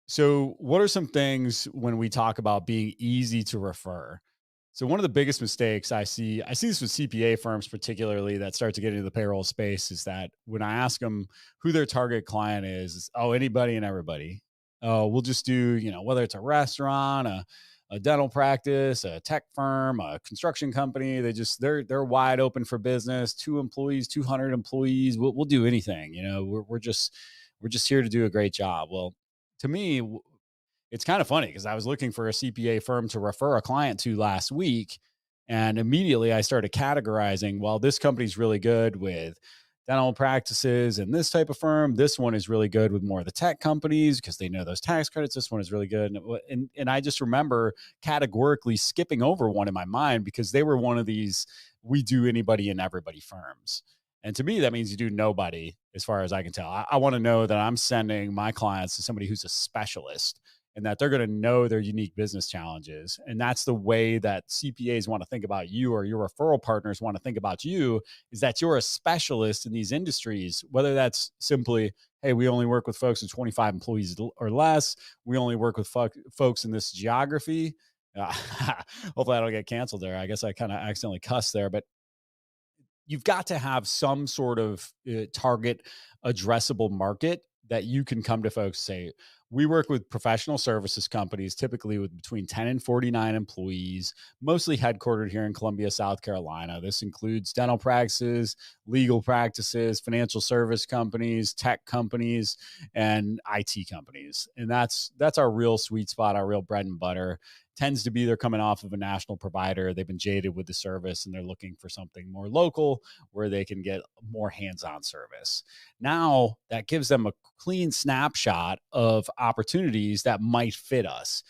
So, what are some things when we talk about being easy to refer? So, one of the biggest mistakes I see this with CPA firms, particularly that start to get into the payroll space, is that when I ask them who their target client is, it's, oh, anybody and everybody. Oh, we'll just do, whether it's a restaurant, a dental practice, a tech firm, a construction company. They're wide open for business. 2 employees, 200 employees. We'll do anything. We're just here to do a great job. Well, to me, it's kind of funny because I was looking for a CPA firm to refer a client to last week. And immediately I started categorizing, well, this company's really good with dental practices and this type of firm. This one is really good with more of the tech companies because they know those tax credits. This one is really good. And I just remember categorically skipping over one in my mind because they were one of these we do anybody and everybody firms. And to me, that means you do nobody, as far as I can tell. I want to know that I'm sending my clients to somebody who's a specialist and that they're going to know their unique business challenges. And that's the way that CPAs want to think about you, or your referral partners want to think about you, is that you're a specialist in these industries, whether that's simply, hey, we only work with folks with 25 employees or less. We only work with folks in this geography. Uh, Hopefully I don't get canceled there. I guess I kind of accidentally cussed there, but you've got to have some sort of target addressable market that you can come to folks and say, we work with professional services companies, typically with between 10 and 49 employees, mostly headquartered here in Columbia, South Carolina. This includes dental practices, legal practices, financial service companies, tech companies, and IT companies. And that's our real sweet spot, our real bread and butter. Tends to be they're coming off of a national provider. They've been jaded with the service and they're looking for something more local where they can get more hands-on service. Now that gives them a clean snapshot of opportunities that might fit us.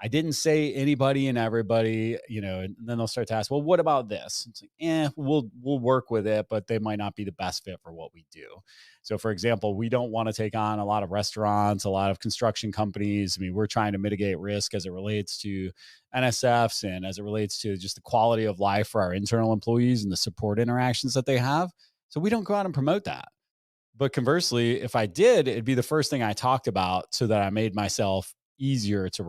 I didn't say anybody and everybody, and then they'll start to ask, well, what about this? It's like, we'll work with it, but they might not be the best fit for what we do. So, for example, we don't want to take on a lot of restaurants, a lot of construction companies. I mean, we're trying to mitigate risk as it relates to NSFs and as it relates to just the quality of life for our internal employees and the support interactions that they have. So we don't go out and promote that. But conversely, if I did, it'd be the first thing I talked about so that I made myself easier to